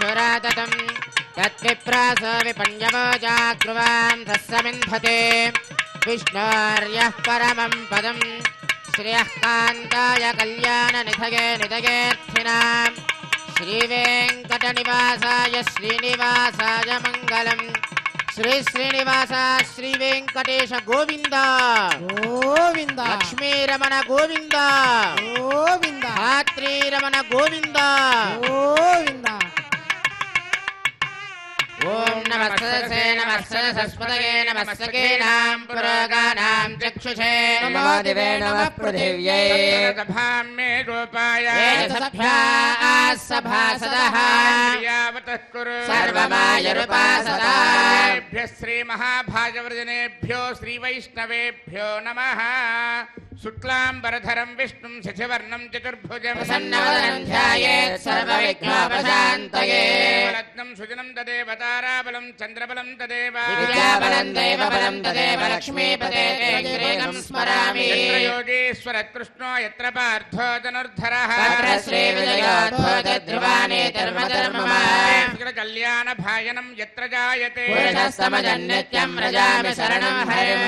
सुराततं तद्विप्रास विपण्यवो जाग्रुवां तस्समिन्धते विष्णोर्यः परमं पदं श्रियः कान्ताय कल्याणनिधये निधयेऽर्थिनां श्रीवेङ्कटनिवासाय श्रीनिवासाय मङ्गलम् श्री श्रीनिवास श्री वेंकटेश गोविंद गोविंद लक्ष्मी रमण गोविंद गोविंद धात्री रमण गोविंद गोविंद ओम नमस्ते सरस्वतये नमस्तेनां पुरोगानां चक्षुषे नमो दिवे नमः पृथिव्यै सभां मे गोपाय सभासदः यावतः कुरु सर्वमायुरुपासदाभ्यः श्रीमहाभागवतजनेभ्यो श्रीवैष्णवेभ्यो नमः शुक्लाम्बरधरं विष्णुं शशिवर्णं चतुर्भुजं प्रसन्नवदनं ध्यायेत् सर्वविघ्नोपशान्तये रत्नं सुजनं तदेव ताराबलं चन्द्रबलं तदेव विद्याबलं दैवबलं तदेव लक्ष्मीपते तं स्मरामि यत्र योगेश्वर कृष्णो यत्र पार्थो धनुर्धरः तत्र श्रीविजयोद्भूतध्रुवाणि धर्मधर्ममा कल्याणभाजनं यत्र जायते पुरुषस्तमजन्नित्यं व्रजामि शरणं हरिं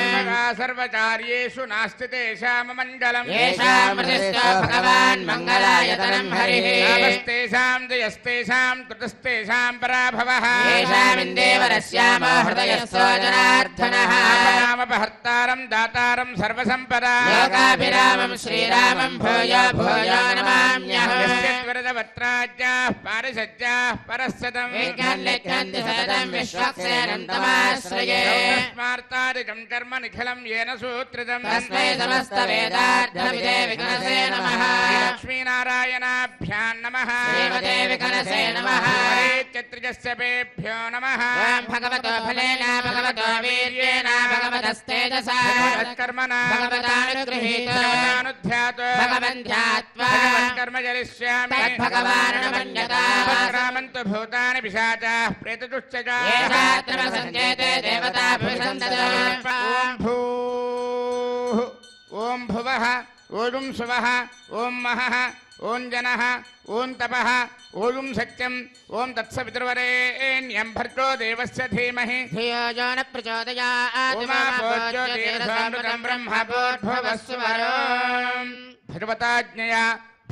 सर्वकार्येषु नास्ति तेषां मङ्गलम् येषामृतिस्तो भगवान् मङ्गलायतनं हरिः नमस्तेषां जयस्तेषां कृतस्तेषां पराभवः येषामिन्देवरस्यामो हृदयस्थो जनार्दनः नामपहर्तारं दातारं सर्वसम्पदा लोकाभिरामं श्रीरामं भूयो भूयो नमाम्यहम् वरदवत्राज्याः पारिषज्याः परस्सदं विज्ञान्यज्ञन्ति सततं विश्वक्सेनं तमाश्रये स्मार्तादिकं कर्म निखिलं येन सूत्रितं तस्मै समस्तवेदार्थविदे विघ्नसे नमः लक्ष्मीनारायणाभ्यां नमः श्रीमते विघ्नसे नमः चत्रिजस्यपेभ्यो नमः भगवतो फलेन भगवतो वीर्येण भगवतस्तेजसा कर्मणा भगवतानुगृहीतो भगवन् ध्यात्वा कर्म जरिष्यामि तद्भगवाननुमन्यता रामन्तु भूतानि पिशाचाः प्रेतदुश्चजा येषात्र सञ्चेते देवता भविषन्ततो ॐ भूः ॐ भुवः ॐ सुवः ॐ महः ॐ जनः ॐ तपः ॐ सत्यम् ॐ तत्सवितुर्वरेण्यं भर्गो देवस्य धीमहि धियो यो न प्रचोदयात् उमाभोज्योतिरसामृतं ब्रह्मभूर्भुवस्सुवरो भगवताज्ञया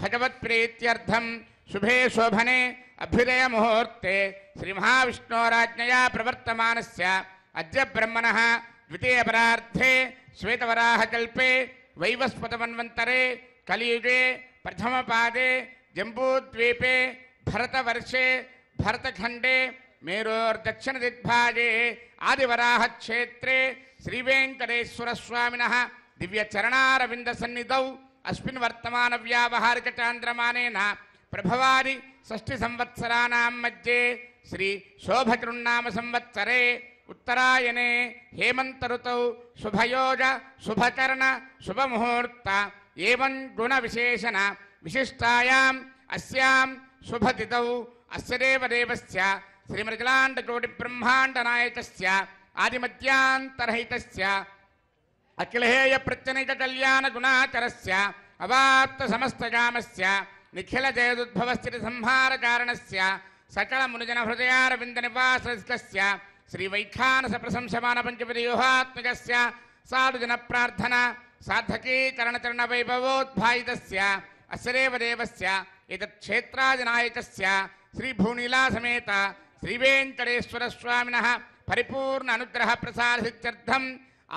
भगवत्प्रीत्यर्थं शुभे शोभने अभ्युदय मुहूर्ते श्रीमहाविष्णोराज्ञया प्रवर्तमानस्य अद्य ब्रह्मणः द्वितीयपरार्धे श्वेतवराहकल्पे वैवस्वतमन्वन्तरे कलियुगे प्रथमपादे जम्बूद्वीपे भरतवर्षे भरतखण्डे मेरोर्दक्षिणदिग्भागे आदिवराहक्षेत्रे श्रीवेङ्कटेश्वरस्वामिनः दिव्यचरणारविन्दसन्निधौ अस्मिन् वर्तमानव्यावहारिकचान्द्रमानेन प्रभवादि षष्ठिसंवत्सराणां मध्ये श्री शोभकृन्नाम संवत्सरे उत्तरायणे हेमंत ऋतौ शुभयोज शुभकर्ण शुभमुहूर्त एवं गुण विशेषण विशिष्टायाम् अस्यां शुभतिथौ अस्य देवदेवस्य श्रीमृगलाण्डकोटि ब्रह्माण्डनायकस्य आदिमध्यान्तरहितस्य अखिलहेय प्रत्यनिक कल्याण गुणाकरस्य अवाप्त समस्तकामस्य निखिल जयदुद्भवस्थिति संहार कारणस्य सकल मुनिजन हृदयारविन्द निवासस्य श्री वैखानस प्रशंसमान पंचपदव्यूहात्मकस्य साधुजन प्रार्थना साधकी चरण चरण वैभवोद्भायितस्य अस्य देवदेवस्य एतत् क्षेत्रादिनायकस्य श्री भूनीला समेत श्री वेंकटेश्वर स्वामिनः परिपूर्ण अनुग्रह प्रसादसिद्ध्यर्थम्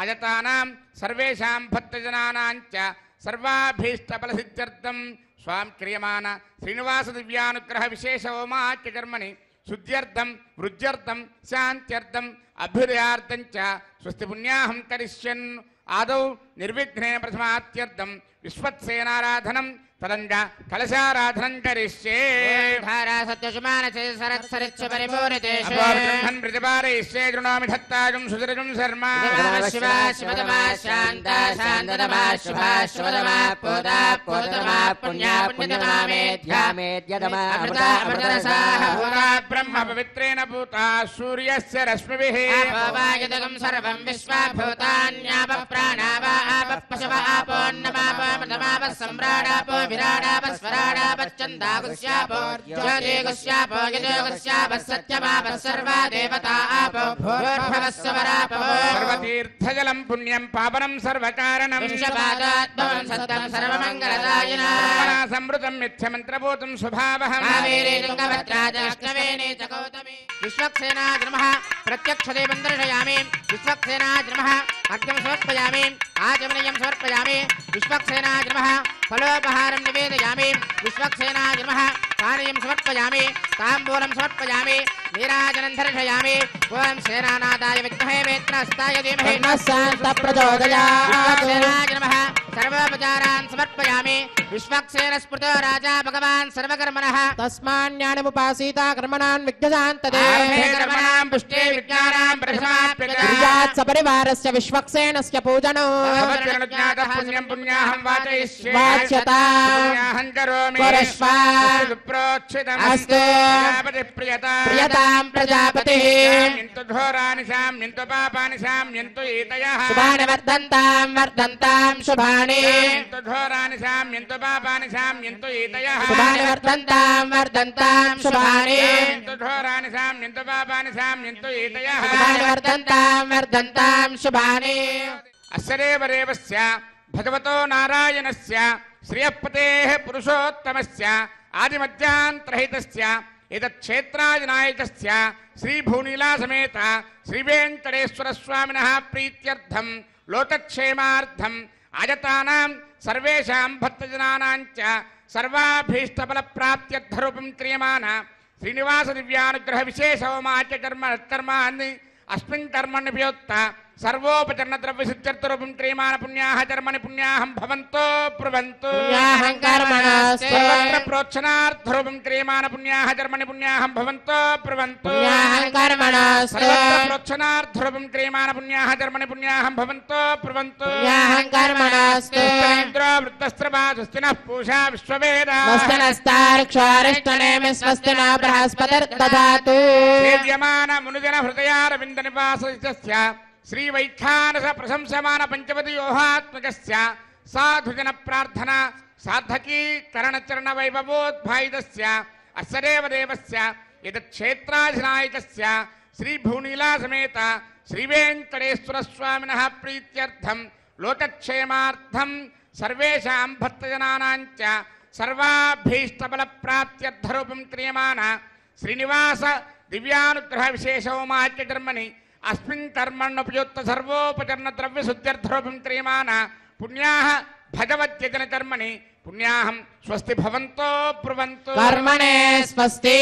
आयतानां सर्वेषां भक्तजनानां च सर्वाभीष्टफलसिद्ध्यर्थं स्वां क्रियमाण श्रीनिवास दिव्यानुग्रह विशेष होमाख्य कर्मणि शुद्ध्यर्थं वृद्ध्यर्थं शान्त्यर्थं अभ्युदयार्थं च स्वस्ति पुण्याहं करिष्यन् आदौ निर्विघ्नेन प्रथमात्यर्थं विश्वत्सेनाराधनं तदंग कलशाराधनं करिष्ये धारा सत्यशुमानसे सरत्सरिच्छ परिपूरितेषु ब्रह्मन् प्रतिपादयिष्ये गृह्णामि धत्तागं सुदृढं शर्मा शिवा शिवतमा शान्ता शान्ततमा शुभा शुभतमा पूता पूततमा पुण्या पुण्यतमा मेध्या मेद्यतमा अमृता अमृतरसाः भूता ब्रह्म पवित्रेण भूता सूर्यस्य रश्मिभिः अपोवायतकं सर्वं विश्वा भूतान्यापप्र प्राणावा आपः पशव आपोन्नमापमृतमापः सम्राडापो विराडापस्वराडापश्चन्दागुस्यापो ज्योतिगुस्यापो यजोगुस्यापः सत्यमापः सर्वा देवता आपो भूर्भवः स्वरापो सर्वतीर्थजलं पुण्यं पावनं सर्वकारणं विश्वपादात्मं सत्यं सर्वमङ्गलदायिना समृतं मिथ्यमन्त्रभूतं स्वभावहं कावेरी तुङ्गभद्राजलक्ष्मेणी च गौतमी विश्वक्सेनाग्रमः प्रत्यक्षदेवं दर्शयामि विश्वक्सेनाग्रमः अर्घ्यं समर्पयामि आचमनीयं समर्पयामि विश्वक्सेनाग्रमः फलोपहारं निवेदयामि विश्वक्सेनाग्रमः पानीयं समर्पयामि ताम्बूलं समर्पयामि नीराजनं दर्शयामि ओं सेनानादाय विद्महे वेत्रहस्ताय धीमहि विश्वक्सेनाग्रमः सर्वोपचारान् समर्पयामि विश्वक्सेनस्मृतो राजा भगवान् सर्वकर्मणः तस्मान्यानमुपासीता कर्मणान् विघ्नशान्तदे कर्मणां पुष्टे विज्ञानां प्रथमाप्यता कुर्यात् सपरिवारस्य विश्वक्सेनस्य पूजनो भवत्यनुज्ञातः पुण्यं पुण्याहं वाचयिष्ये वाच्यता पुण्याहं करोमि कुरुष्व प्रोक्षितम् अस्तु प्रियतां प्रजापतिः यन्तु घोराणि शाम्यन्तु पापानि शाम्यन्तु एतयः शुभानि वर्धन्तां शुभानि यन्तु घोराणि शाम्यन्तु पापानि शाम्यन्तु एतयः शुभानि वर्धन्तां शुभानि यन्तु घोराणि शाम्यन्तु पापानि शाम्यन्तु एतयः शुभानि वर्धन्तां शुभानि अस्य देवदेवस्य भगवतो नारायणस्य श्रियःपतेः पुरुषोत्तमस्य आदिमध्यान्तरहितस्य एतत्क्षेत्रादिनायकस्य श्रीभूनीलासमेत श्रीवेङ्कटेश्वरस्वामिनः प्रीत्यर्थं लोकक्षेमार्थं आयतानां सर्वेषां भक्तजनानां च सर्वाभीष्टफलप्राप्त्यर्थरूपं क्रियमाण श्रीनिवासदिव्यानुग्रहविशेषहोमाच्यकर्माणि अस्मिन् कर्मण्यभ्योक्त सर्वोपचरणद्रव्यसिद्ध्यर्थरूपं क्रियमाण पुण्याः कर्मणि पुण्याहं भवन्तो ब्रुवन्तु पुण्याहं कर्मणस्तु सर्वत्र प्रोक्षणार्थरूपं क्रियमाण पुण्याः कर्मणि पुण्याहं भवन्तो ब्रुवन्तु पुण्याहं कर्मणस्तु सर्वत्र प्रोक्षणार्थरूपं क्रियमाण पुण्याः कर्मणि पुण्याहं भवन्तो ब्रुवन्तु पुण्याहं कर्मणस्तु इन्द्रो वृद्धस्त्रवा स्वस्तिनः पूषा विश्ववेदाः स्वस्तिनस्तार्क्ष्वारिष्टनेमि स्वस्ति नो बृहस्पतिर्दधातु सेव्यमान मुनिजन हृदयारविन्दनिवासस्य श्रीवैखानस प्रशंसमान पंचवदयोहात्मकस्य साधुजन प्रार्थना साधकी करणचरण वैभवोद्भायितस्य अस्य देवदेवस्य एतत्क्षेत्राधिनायकस्य श्रीभूनीलासमेत श्रीवेङ्कटेश्वरस्वामिनः प्रीत्यर्थं लोकक्षेमार्थं सर्वेषां भक्तजनानां च सर्वाभीष्टफलप्राप्त्यर्थरूपं क्रियमाण श्रीनिवास दिव्यानुग्रहविशेषहोमाच्यकर्मणि अस्मिन् कर्मण्युपयुक्त सर्वोपचरणद्रव्यशुद्ध्यर्थरूपं क्रियमाण पुण्याः भगवत्यजनकर्मणि पुण्याहं स्वस्ति भवन्तो ब्रुवन्तु कर्मणे स्वस्ति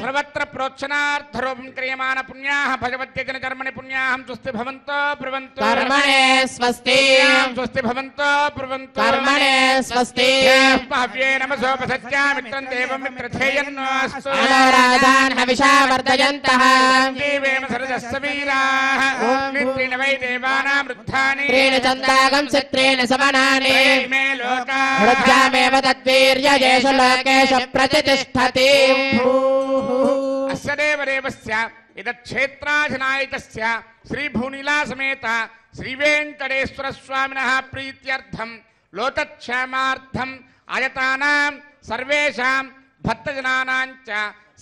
सर्वत्र प्रोक्षणार्थरूपं क्रियमाण पुण्याः भगवत्यजनकर्मणि पुण्याहं स्वस्ति भवन्तो ब्रुवन्तु कर्मणे स्वस्ति स्वस्ति भवन्तो ब्रुवन्तु कर्मणे स्वस्ति भव्ये नमसोपसत्यामित्रं देवं मित्रथेयन्नोऽस्तु मनोराधान् हविषा वर्धयन्तः देवेम सरजस्य वीराः नित्रेण वै देवानां वृद्धानि त्रीणि चन्दागं चित्रेण समनानि मे लोकाः हृद्यामेव तद्वीर्यजेषु लोकेषु प्रतिष्ठति अस्य देवदेवस्य एतत्क्षेत्राधिनायकस्य श्रीभूनीलासमेत श्रीवेङ्कटेश्वरस्वामिनः प्रीत्यर्थं लोकक्षेमार्थं आयतानां सर्वेषां भक्तजनानां च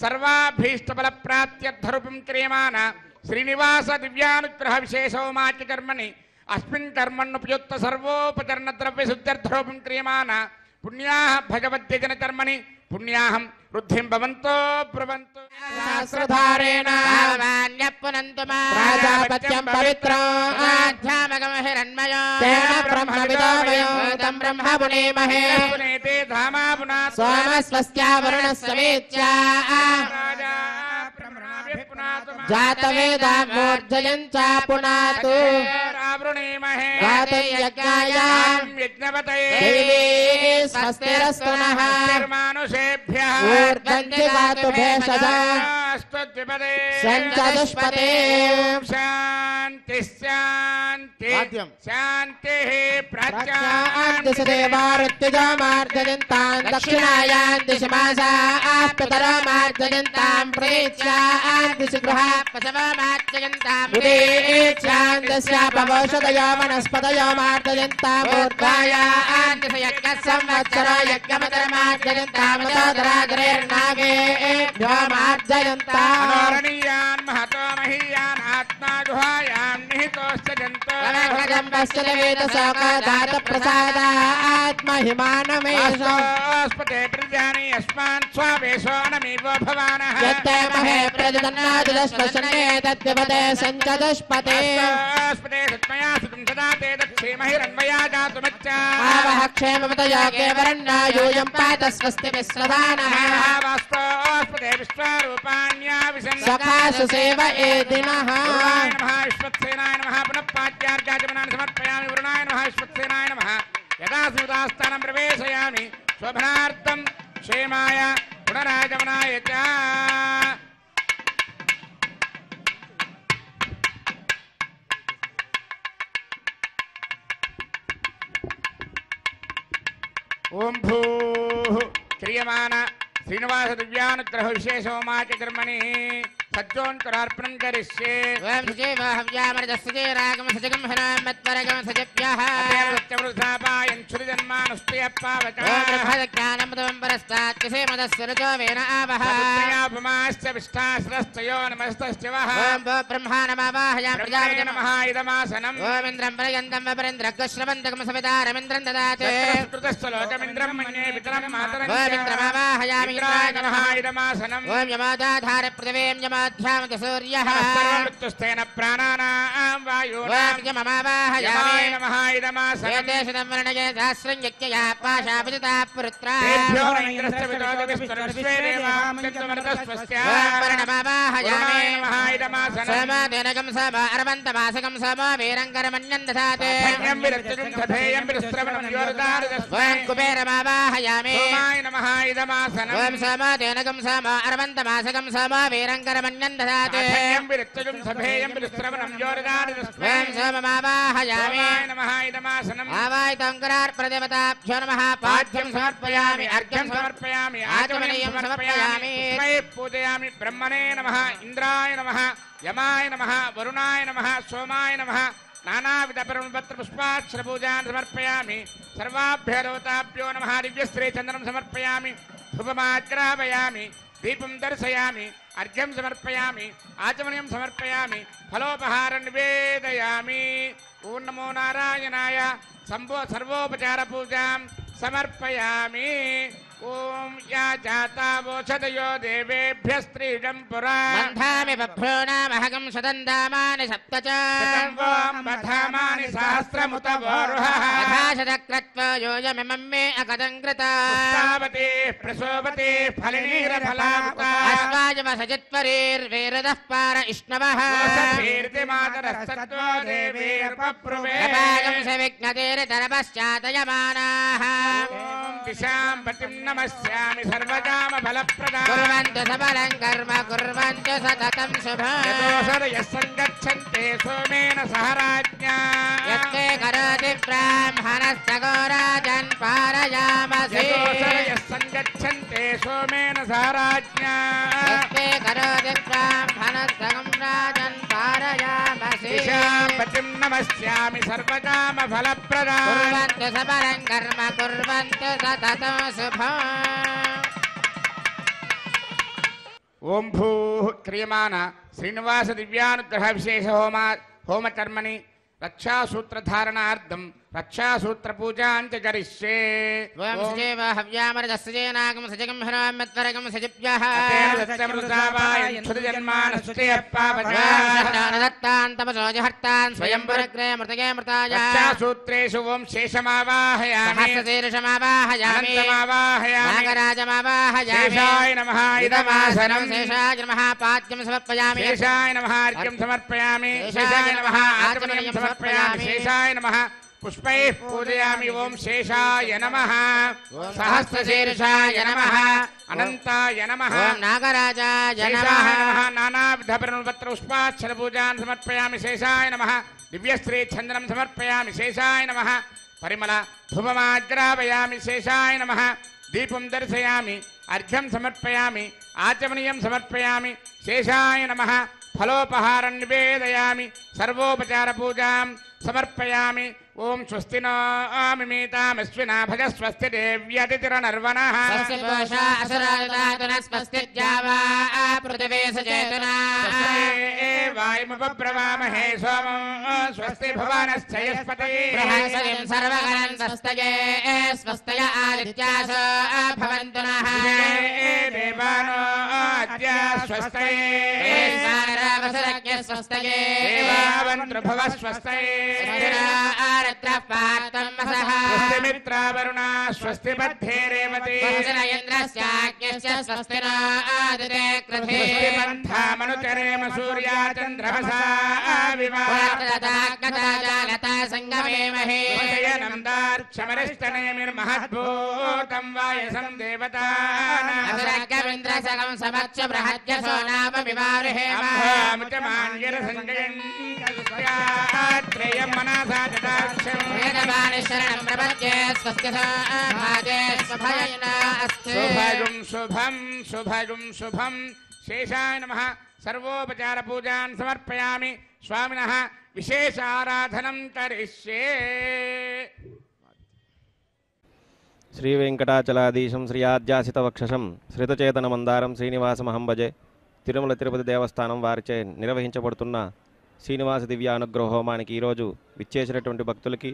सर्वाभीष्टफलप्राप्त्यर्थरूपं क्रियमाण श्रीनिवास दिव्यानुग्रहविशेषहोमाच्यकर्मणि अस्मिन् कर्मण्युपयुक्त सर्वोपचरणद्रव्यशुद्ध्यर्थरूपं क्रियमाण पुण्याः भगवत्यजनकर्मणि पुण्याहं वृद्धिं भवन्तो ब्रुवन्तु सहस्रधारेण भगवान्यः प्राजापत्यं पवित्रं आध्यात्मकं हिरण्मयो तेन ब्रह्मविदो वयो तं ब्रह्म पुनेमहे पुनेते धामा पुनात् सोमस्वस्या वरुणस्य वेत्या राजा ब्रह्मणाभिः पुनातु जातवेदा मूर्धयं च पुनातु आवृणीमहे गातुं यज्ञाय यज्ञपतये देवी स्वस्तिरस्तु नः निर्मानुषेभ्यः ऊर्ध्वं दिवातु भेषजा स्तुद्विपदे सञ्चतुष्पदे शान्ति शान्ति वाद्यं। शान्तिः प्रत्यादिशदेवारुत्तिजामार्जयन्तां दक्षिणायां दिशमासाः पितरमार्जयन्तां प्रेत्यादिशि गृहा पशवमार्जयन्तां उदीच्यां दस्यापवौषधयो वनस्पतयो मार्जयन्तां ऊर्ध्वायां यज्ञः संवत्सरो यज्ञमतरमार्जयन्तां तोदरादरेर्नागेभ्यो मार्जयन्ताम् अनोरणीयान् महतो महीयान् आत्मा गुहायां निहितोऽस्य जम्बस्य वेदशोकदातप्रसादात्महिमानमेषु जन्तोऽस्पते प्रजानि अस्मान् स्वावेशो नमीवो भवानः यत्ते महे प्रजदन्नादिलश्वसन्ने तद्विपदे सञ्चदुष्पते अस्पते सत्मया सुतं सदा ते दक्षेमहिरन्मया जातुमच्चा आवः क्षेमपतयो केवरन्ना यूयं पात स्वस्ति विश्वदानः वास्तोऽस्पते विश्वारूपाण्या विशन् सखासु सेव एदिनः वरुणाय नमः विश्वक्सेनाय नमः पुनः पाद्यार्घ्याचमनानि समर्पयामि वरुणाय नमः विश्वक्सेनाय नमः यदा स्मृतास्थानं प्रवेशयामि शोभनार्थं क्षेमाय पुनरागमनाय च ओम भूः क्रियमान श्रीनिवास दिव्यानुग्रह विशेषोमाच कर्मणि सज्जोन्तरार्पणं करिष्ये वयं सुजेव हव्यामरजस्य रागं सजगं हरां मत्परगं सजप्यः सत्यवृद्धापायन् क्षुरिजन्मानुष्टयप्पावच ज्ञानमदं परस्तात् किसे मदस्वरजो वेन आवः सत्यापमाश्च विष्ठाश्रस्तयो नमस्तश्च वः ओम ब्रह्मा नमः प्रजापते नमः इदमासनम् ओम इंद्रं पर्यन्तं वपरेन्द्रग्श्रवन्तकं सवितारमिन्द्रं ददाते कृतश्च लोकमिन्द्रं मन्ये पितरं मातरं ओम इंद्रमावाहयामि इंद्राय नमः इदमासनम् ओम यमादाधार पृथिवीं यमाध्यामत सूर्यः सर्वमृत्युस्तेन प्राणानां वायुनां ओम यममावाहयामि यमाय नमः इदमासनम् एतेषु वर्णये सहस्रं यज्ञया पाशापिता पुरुत्रा तेभ्यो न इन्द्रस्य विदोदविस्तरविश्वे देवामृतस्वस्य ओम वर्णमावाहयामि वरुणाय नमः इदमासनम् समादेनकं सम अरवन्तमासकं सम वीरङ्करमन्यं दधाते धन्यं विरक्तिं तथेयं विरस्त्रवणं योरदारदस्मै ओम कुबेरमावाहयामि सोमाय नमः इदमासनम् ओम समादेनकं सम अरवन्तमासकं सम वीरङ्करमन्यं दधाते धन्यं विरक्तिं तथेयं विरस्त्रवणं योरदारदस्मै ओम सोममावाहयामि सोमाय नमः इदमासनम् आवाहितं करार्प्रदेवताभ्यो नमः पाद्यं समर्पयामि अर्घ्यं समर्पयामि आचमनीयं समर्पयामि तस्मै पूजयामि ब्रह्मणे नमः इंद्राय नमः यमाय नमः वरुणाय नमः सोमाय नमः नानाविध परमपत्र पुष्पाक्षरपूजान् समर्पयामि सर्वाभ्यो देवताभ्यो नमः दिव्यस्त्रे चन्दनं समर्पयामि धूपमाग्रापयामि दीपं दर्शयामि अर्घ्यं समर्पयामि आचमनीयं समर्पयामि फलोपहारं निवेदयामि ओं नमो नारायणाय सर्वोपचार पूजां समर्पयामि ओम या जाता वोषधयो देवेभ्यः स्त्रीजं पुरा बन्धामि बभ्रो नामहगं शतन्दामानि सप्त च बधामानि सहस्रमुत वोरुहः अथाशतक्रत्वा योजमिमं मे अकदं कृता पुष्पावती प्रसोवती फलिनीरफलामुता अस्माजमसजित्वरीर्वेरदः पार इष्णवः कीर्तिमातरस्तत्त्वो देवीर्पप्रुवे पागं सविघ्नतेरतरपश्चातयमानाः दिशां पतिं नमस्यामि सर्वकामफलप्रदां कुर्वन्तु सबलं कर्म कुर्वन्तु सततं शुभम् यतोऽसरयः सङ्गच्छन्ते सोमेन सह राज्ञा यत्ते करोति ब्राह्मणस्तगोराजन् पारयामसि यतोऽसरयः सङ्गच्छन्ते सोमेन सह राज्ञा यत्ते करोति ब्राह्मणस्तगं राजन् पारयामसि दिशां पतिं नमस्यामि सर्वकामफलप्रदां कुर्वन्तु सबलं कर्म कुर्वन्तु सततं शुभम् ओम भूः क्रियमाण श्रीनिवास दिव्यानुग्रह विशेष होम कर्मणि रक्षासूत्रधारणार्थं रक्षासूत्रपूजां च करिष्ये ओम सुजेव हव्यामरजस्येनागं सजगं हरामत्वरगं सजिभ्यः दत्तान् तपसो जहर्तान् स्वयंवरग्रे मृतगे मृताय रक्षासूत्रेषु ओम शेषमावाहयामि सहस्रशीर्षमावाहयामि नागराजमावाहयामि शेषाय नमः इदमासनं शेषाय नमः पाद्यं समर्पयामि शेषाय नमः अर्घ्यं समर्पयामि शेषाय नमः आचमनीयं समर्पयामि शेषाय नमः पुष्पैः पूजयामि। ओम शेषाय नमः, सहस्रशीर्षाय नमः, अनंताय नमः, ओम नागराजाय नमः, शेषाय नमः। नानाविध परिमलपत्र पुष्पाक्षर पूजान् समर्पयामि। शेषाय नमः। दिव्यश्री चंदनं समर्पयामि। शेषाय नमः। परिमल धूपमाग्रापयामि। शेषाय नमः। दीपं दर्शयामि। अर्घ्यं समर्पयामि। आचमनीयं समर्पयामि। शेषाय नमः। फलोपहारं निवेदयामि। सर्वोपचार पूजां समर्पयामि। ओम स्वस्ति नो मिमीतामश्विना भज स्वस्ति देव्यतिथिरनर्वणः। स्वस्ति पूषा असुराददातुनः स्वस्ति द्यावा पृथिवी सचेतना। वायुमुपब्रवामहे सोमं स्वस्ति भुवनश्चयस्पतिः। बृहस्पतिं सर्वगणं स्वस्तये स्वस्तय आदित्यासो भवन्तु नः। देवानो अद्य स्वस्तये वसुरज्ञ स्वस्तये देवावन्तृभुव स्वस्तये। आरत्रः पार्थं वसः। स्वस्ति मित्रावरुणा स्वस्ति बद्धे रेवती। स्वस्ति इन्द्रस्याज्ञस्य स्वस्ति नो आदिते कृधे। स्वस्ति पन्थामनुचरेम सूर्या चन्द्रमसा विवाहगता जागता संगमेमहे। विजयनं दार्क्षमरिष्टनेमिर्महद्भूतं वायसं देवतानाम्। असुरज्ञमिन्द्रसगं समच्च बृहद्यसो नाम विवारहेम। त्रयं मनसा जटाक्षं वेदवाणी शरणं प्रपद्ये स्वस्ति भागे स्वभयेन अस्तु। शुभगुं शुभं शुभगुं शुभं। शेषाय नमः। सर्वोपचार पूजान् समर्पयामि। स्वामिनः विशेष आराधनं करिष्ये। శ్రీ వెంకటాచలాధీశం శ్రీయాద్యాసితవక్షసం శ్రితచేతనమందారం శ్రీనివాసమహం భజే. తిరుమల తిరుపతి దేవస్థానం వారిచే నిర్వహించబడుతున్న శ్రీనివాస దివ్య అనుగ్రహ హోమానికి ఈరోజు విచ్చేసినటువంటి భక్తులకి,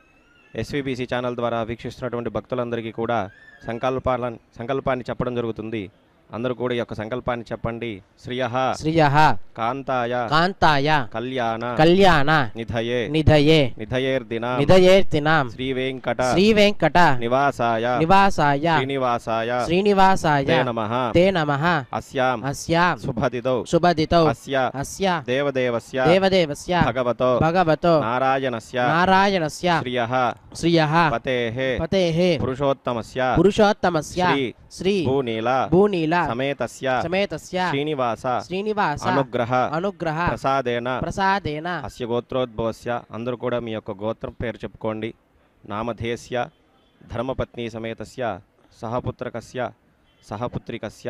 ఎస్వీబీసీ ఛానల్ ద్వారా వీక్షిస్తున్నటువంటి భక్తులందరికీ కూడా సంకల్పాన్ని చెప్పడం జరుగుతుంది. అందరూ కూడా ఈ యొక్క సంకల్పాన్ని చెప్పండి. శ్రియః శ్రియః కాంతాయ కాంతాయ కళ్యాణ కళ్యాణ నిధయే నిధయే నిధయేర్దినాం నిధయేర్తినాం శ్రీ వెంకట శ్రీ వెంకట నివాసాయ నివాసాయ శ్రీనివాసాయ శ్రీనివాసాయ తే నమః తే నమః అస్యాం అస్యాం శుభదిదౌ శుభదితౌ అస్య అస్య దేవదేవస్య దేవదేవస్య భగవతో భగవతో నారాయణస్య నారాయణస్య శ్రియః శ్రియః పతేః పతేః పురుషోత్తమస్య పురుషోత్తమస్య శ్రీ శ్రీ భూనీల భూనీల సమేతస్య సమేతస్య శ్రీనివాస శ్రీనివాస అనుగ్రహ అనుగ్రహ ప్రసాదేన ప్రసాదేన అస్య గోత్రోద్భవస్య. అందరూ కూడా మీ యొక్క గోత్రం పేరు చెప్పుకోండి. నామధేయస్య ధర్మపత్ని సమేతస్య సహపుత్రకస్య సహపుత్రికస్య.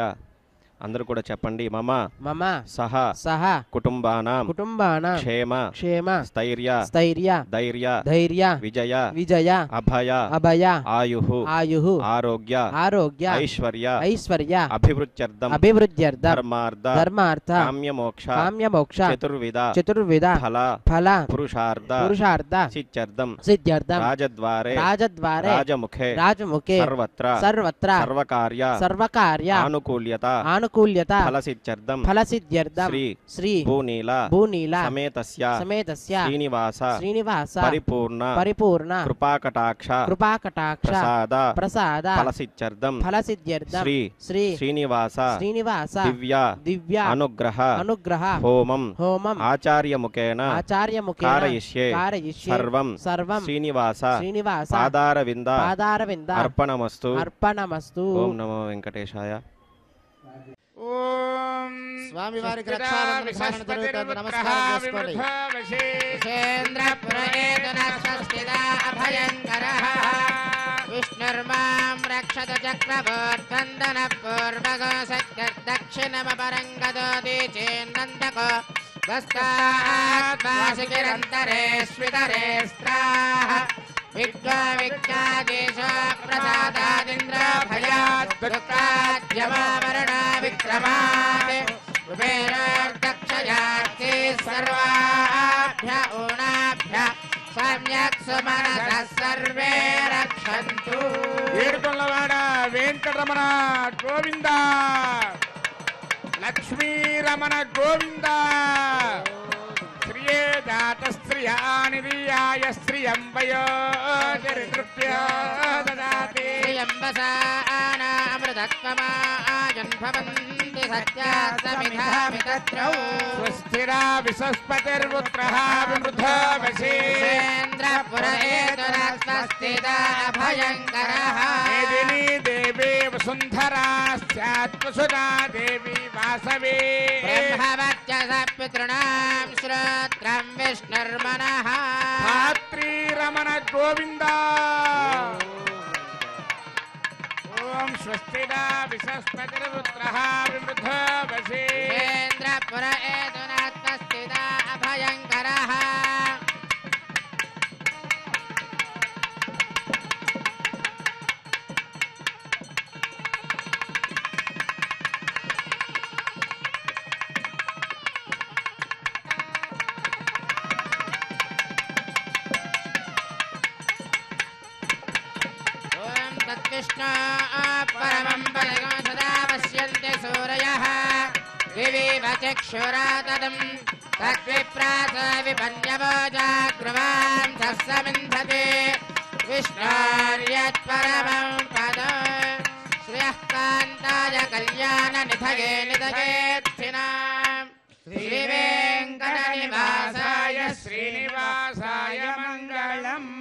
అందరూ కూడా చెప్పండి. మమ మమ సహ సహ కుటుంబానాం కుటుంబానాం క్షేమ క్షేమ స్థైర్య స్థైర్య ధైర్య ధైర్య విజయ విజయ అభయ అభయ ఆయుః ఆయుః ఆరోగ్య ఆరోగ్య ఐశ్వర్య ఐశ్వర్య అభివృద్ధ్యర్థం అభివృద్ధ్యర్థ ధర్మార్థ ధర్మార్థ కామ్యమోక్ష కామ్యమోక్ష చతుర్విధ చతుర్విధ ఫల ఫల పురుషార్థ పురుషార్థ సిద్ధ్యర్థం సిద్ధ్యర్థం రాజద్వారే రాజద్వారే రాజముఖే రాజముఖే సర్వత్ర సర్వత్ర సర్వకార్య సర్వకార్య ఆనుకూల్యత ఆనుకూల్యత ఫలసిద్ధ్యర్థం ఫలసిద్ధ్యర్థం శ్రీ శ్రీ భూనీల భూనీల సమేతస్య సమేతస్య శ్రీనివాస శ్రీనివాస పరిపూర్ణ పరిపూర్ణ కృపాకటాక్ష కృపాకటాక్ష ప్రసాద ప్రసాద ఫలసిద్ధ్యర్థం ఫలసిద్ధ్యర్థం శ్రీ శ్రీ శ్రీనివాస శ్రీనివాస దివ్య దివ్య అనుగ్రహ అనుగ్రహ హోమం హోమం ఆచార్యముఖేన ఆచార్యముఖేన కారయిష్యే కారయిష్యే సర్వం సర్వం శ్రీనివాస శ్రీనివాస పాదారవింద పాదారవింద అర్పణమస్తు. అర్పణమస్తు. ఓం నమో వెంకటేశాయ. ఓం స్వామివారికి రక్షాబంధన ధారణ జరుగుతుంది. నమస్కారం చేసుకోండి. అభయంకరః విష్ణుర్మాం రక్షత చక్రవర్తందన పూర్వగో సత్యదక్షిణమపరంగదోది చేన్నందకో వస్తాత్మాసికిరంతరే స్వితరే స్త్రాః విద్వా విజ్ఞాదేశ ప్రసాదాదింద్ర భయాత్ దుఃఖాద్యమావరణా విక్రమాత్ కుబేరోర్దక్షయాత్తే సర్వాభ్య ఊనాభ్య సమ్యక్ సుమనసః సర్వే రక్షంతు. ఏడుకొండలవాడ వెంకటరమణ గోవింద, లక్ష్మీరమణ గోవింద. శ్రియే జాత శ్రియానిర్యాయ శ్రియం వయో దరిద్రభ్యో దదాతి. శ్రియ శ్రియంబసానామృతత్వమాజన్భవంతి సత్యాస్తమిధామితత్రౌ స్వస్తిరా విశస్పతిర్పుత్రః విమృధో వశే పురేతురస్వస్తిదా అభయంకరః మేదినీ దేవీ వసుంధరా స్యాత్వసుదా దేవీ వాసవే బ్రహ్మవచ్చస పితॄణాం శ్రోత్రం విష్ణుర్మనః ధాత్రీరమణ గోవింద ఓం స్వస్తిదా విశస్పతిర్పుత్రః విమృధో వశే పురేతురస్వస్తిదా అభయంకరః कृष्ण परमं पदगं सदा पश्यन्ति सूरयः विविव चक्षुरा तदं तद्विप्रास विपन्यवो जाग्रवां तस्समिन्धते विष्णोर्यत्परमं पदं श्रियः कान्ताय कल्याणनिधये निधयेत्थिनां श्रीवेङ्कटनिवासाय श्रीनिवासाय मङ्गलम्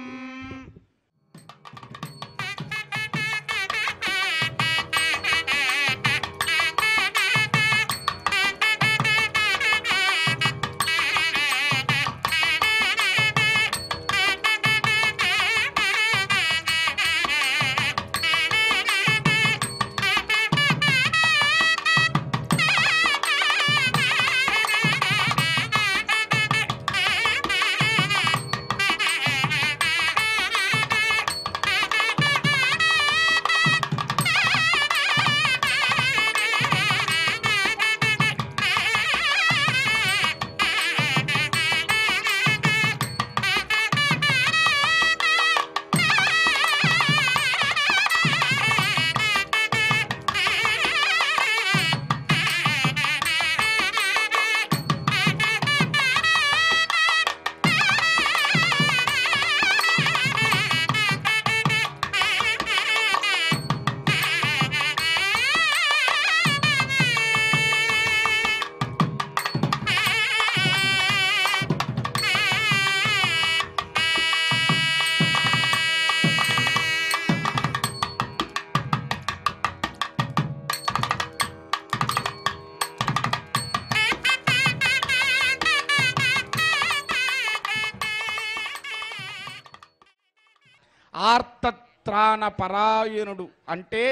ఆర్తత్రాణ పరాయణుడు అంటే